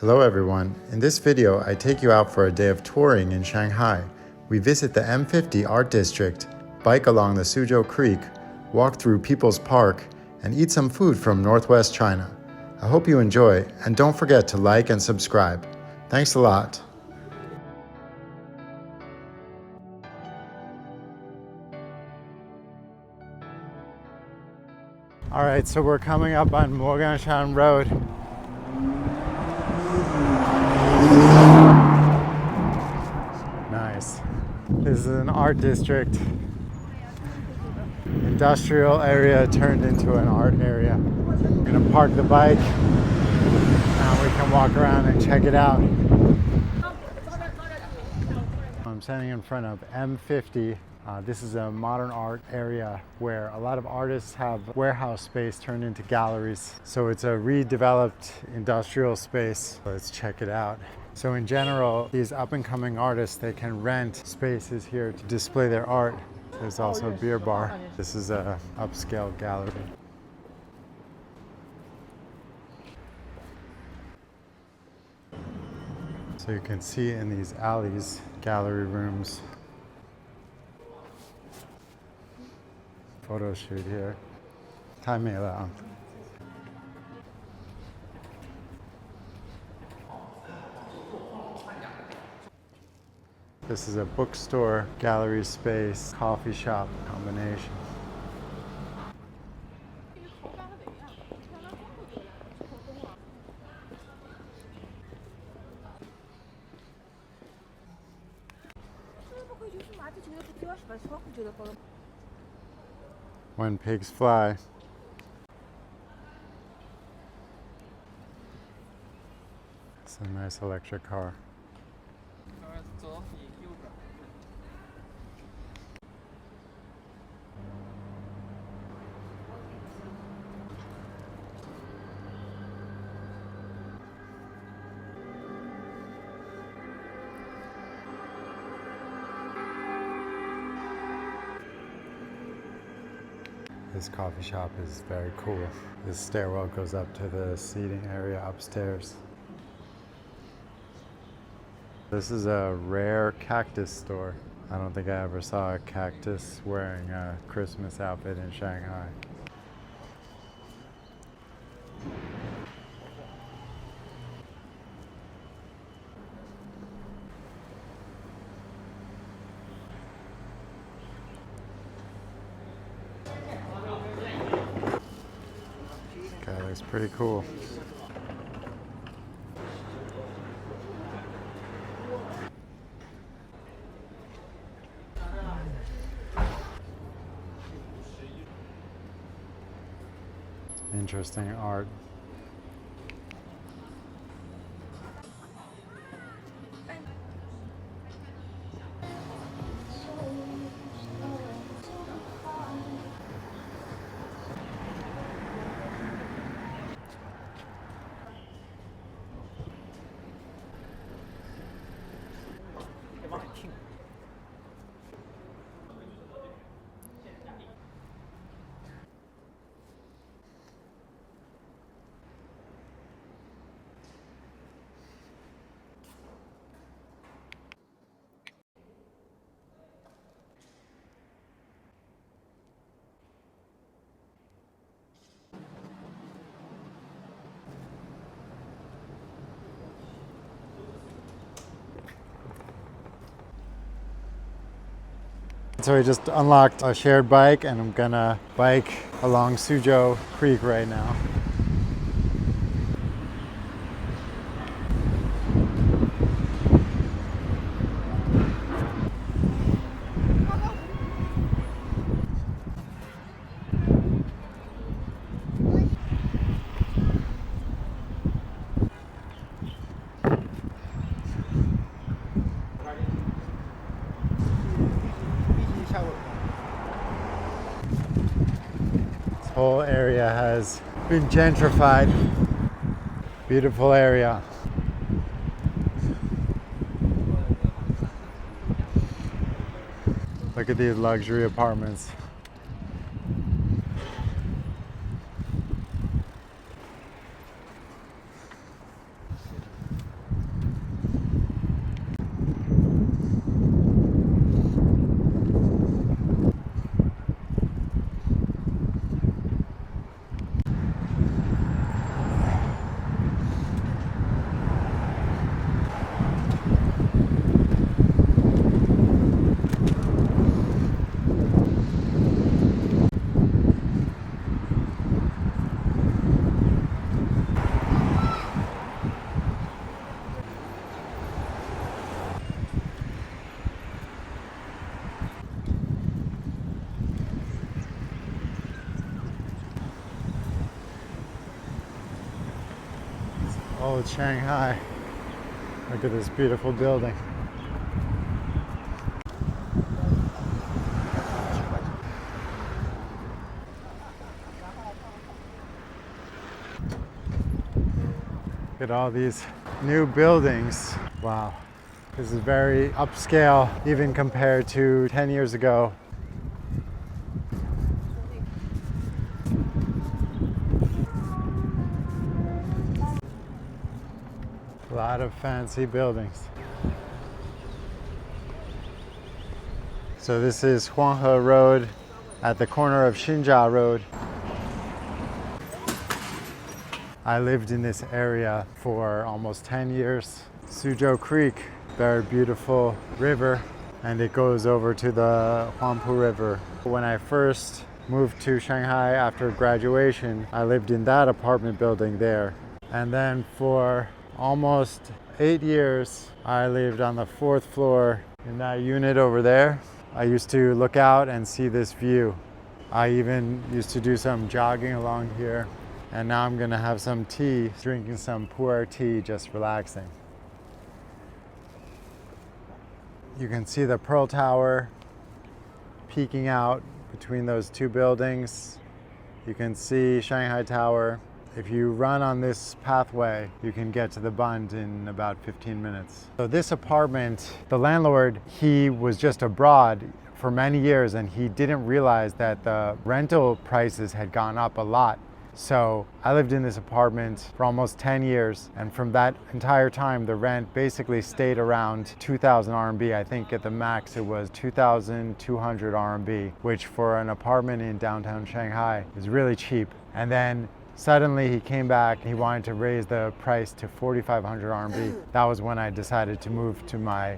Hello everyone. In this video, I take you out for a day of touring in Shanghai. We visit the M50 Art District, bike along the Suzhou Creek, walk through People's Park, and eat some food from Northwest China. I hope you enjoy, and don't forget to like and subscribe. Thanks a lot. All right, so we're coming up on Moganshan Road. Nice. This is an art district. Industrial area turned into an art area. We're gonna park the bike. Now we can walk around and check it out. I'm standing in front of M50. This is a modern art area where a lot of artists have warehouse space turned into galleries. So it's a redeveloped industrial space. Let's check it out. So in general, these up-and-coming artists, they can rent spaces here to display their art. There's also a beer bar. This is a upscale gallery. So you can see in these alleys, gallery rooms. Photo shoot here. 太美了啊. This is a bookstore, gallery space, coffee shop combination. When pigs fly. It's a nice electric car. This coffee shop is very cool. This stairwell goes up to the seating area upstairs. This is a rare cactus store. I don't think I ever saw a cactus wearing a Christmas outfit in Shanghai. Okay, looks pretty cool. Interesting art. So we just unlocked a shared bike and I'm gonna bike along Suzhou Creek right now. Whole area has been gentrified. Beautiful area. Look at these luxury apartments. Old Shanghai. Look at this beautiful building. Look at all these new buildings. Wow. This is very upscale, even compared to 10 years ago. A lot of fancy buildings. So this is Huanghe Road at the corner of Xizang Road. I lived in this area for almost 10 years. Suzhou Creek, very beautiful river, and it goes over to the Huangpu River. When I first moved to Shanghai after graduation, I lived in that apartment building there. And then for almost 8 years, I lived on the 4th floor in that unit over there. I used to look out and see this view. I even used to do some jogging along here. And now I'm gonna have some tea, drinking some pu'er tea, just relaxing. You can see the Pearl Tower peeking out between those two buildings. You can see Shanghai Tower. If you run on this pathway, you can get to the Bund in about 15 minutes. So this apartment, the landlord, he was just abroad for many years and he didn't realize that the rental prices had gone up a lot. So I lived in this apartment for almost 10 years, and from that entire time the rent basically stayed around 2,000 RMB. I think at the max it was 2,200 RMB, which for an apartment in downtown Shanghai is really cheap. And then suddenly he came back and he wanted to raise the price to 4,500 RMB. That was when I decided to move to my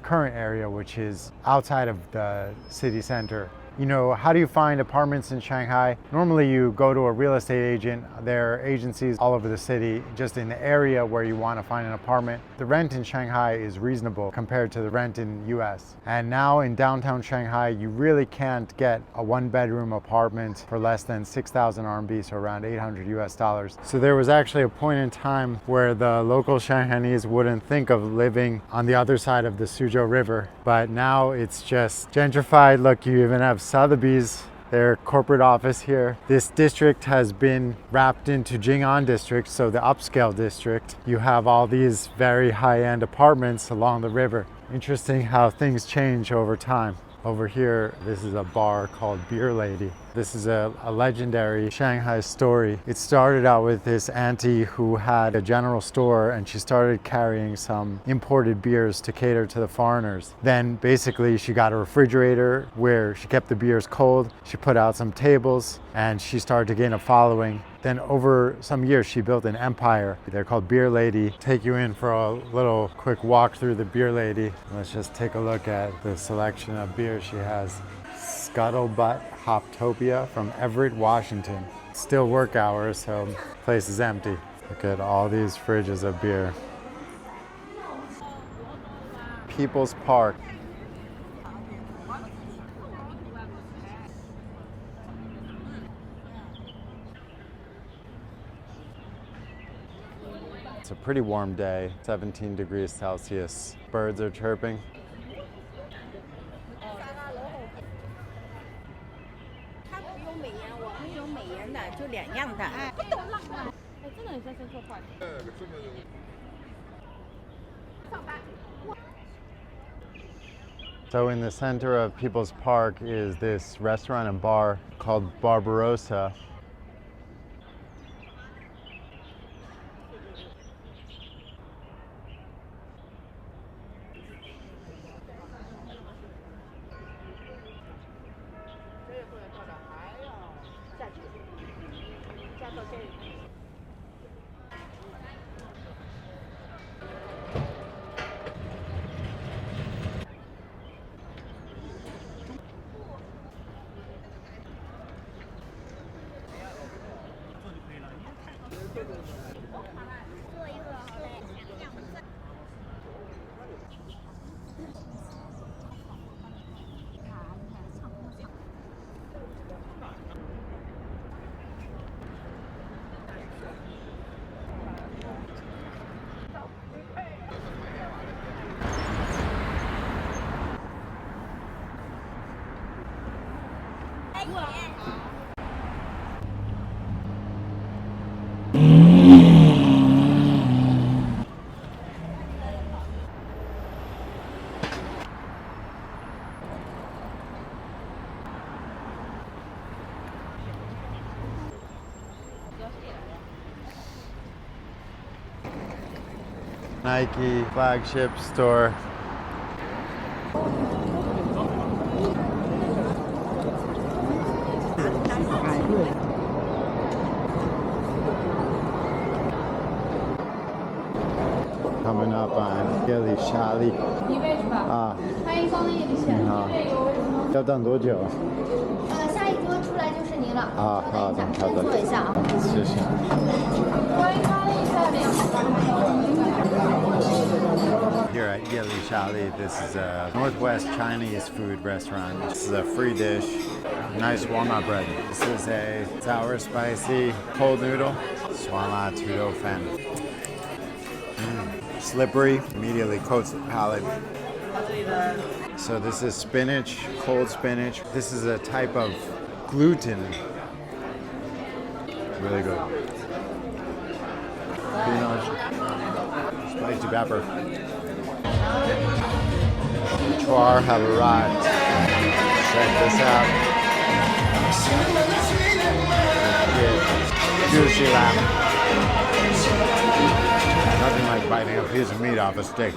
current area, which is outside of the city center. You know, how do you find apartments in Shanghai? Normally you go to a real estate agent. There are agencies all over the city, just in the area where you want to find an apartment. The rent in Shanghai is reasonable compared to the rent in US. And now in downtown Shanghai, you really can't get a 1-bedroom apartment for less than 6,000 RMB, so around 800 US dollars. So there was actually a point in time where the local Shanghainese wouldn't think of living on the other side of the Suzhou River. But now it's just gentrified. Look, you even have Sotheby's, their corporate office here. This district has been wrapped into Jing'an District, so the upscale district. You have all these very high-end apartments along the river. Interesting how things change over time. Over here, this is a bar called Beer Lady. This is a legendary Shanghai story. It started out with this auntie who had a general store and she started carrying some imported beers to cater to the foreigners. Then basically she got a refrigerator where she kept the beers cold. She put out some tables and she started to gain a following. Then over some years, she built an empire. They're called Beer Lady. Take you in for a little quick walk through the Beer Lady. Let's just take a look at the selection of beer she has. Scuttlebutt Hoptopia from Everett, Washington. Still work hours, so the place is empty. Look at all these fridges of beer. People's Park. It's a pretty warm day, 17 degrees Celsius. Birds are chirping. So in the center of People's Park is this restaurant and bar called Barbarossa. Nike flagship store. Coming up on Yelixiali. 一位是吧？啊，欢迎光临夜里线。你好。要等多久？下一桌出来就是您了。啊，好的，好的。坐一下啊。谢谢。欢迎光临下面。Here at Yelixiali, this is a Northwest Chinese food restaurant. This is a free dish, nice walnut bread. This is a sour, spicy cold noodle, Swanla Tudo Fen. Slippery, immediately coats the palate. So this is spinach, cold spinach. This is a type of gluten. Really good. Peanut, spicy pepper. Char have arrived. Check this out. Juicy lamb. Nothing like biting a piece of meat off a stick.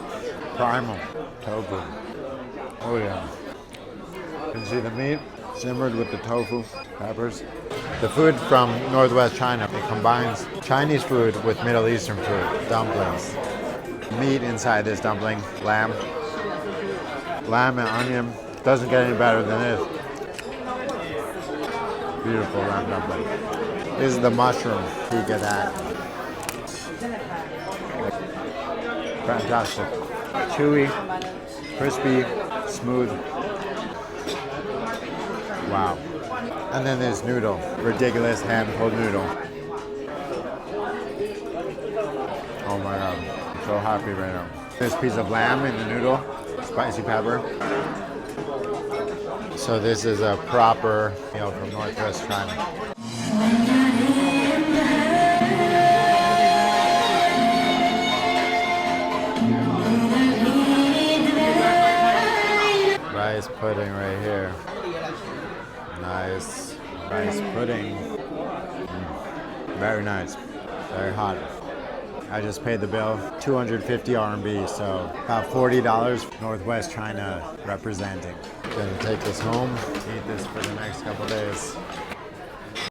Primal tofu. Oh yeah. You can see the meat simmered with the tofu, peppers. The food from Northwest China, it combines Chinese food with Middle Eastern food, dumplings. Meat inside this dumpling, lamb. Lamb and onion. Doesn't get any better than this. Beautiful lamb dumpling. This is the mushroom. Look at that. Fantastic. Chewy, crispy, smooth. Wow. And then this noodle. Ridiculous hand-pulled noodle. Oh my god. I'm so happy right now. This piece of lamb in the noodle. Spicy pepper. So this is a proper meal from Northwest China. Rice pudding right here. Nice rice pudding. Very nice. Very hot. I just paid the bill, 250 RMB, so about $40. Northwest China representing. Gonna take this home, eat this for the next couple days.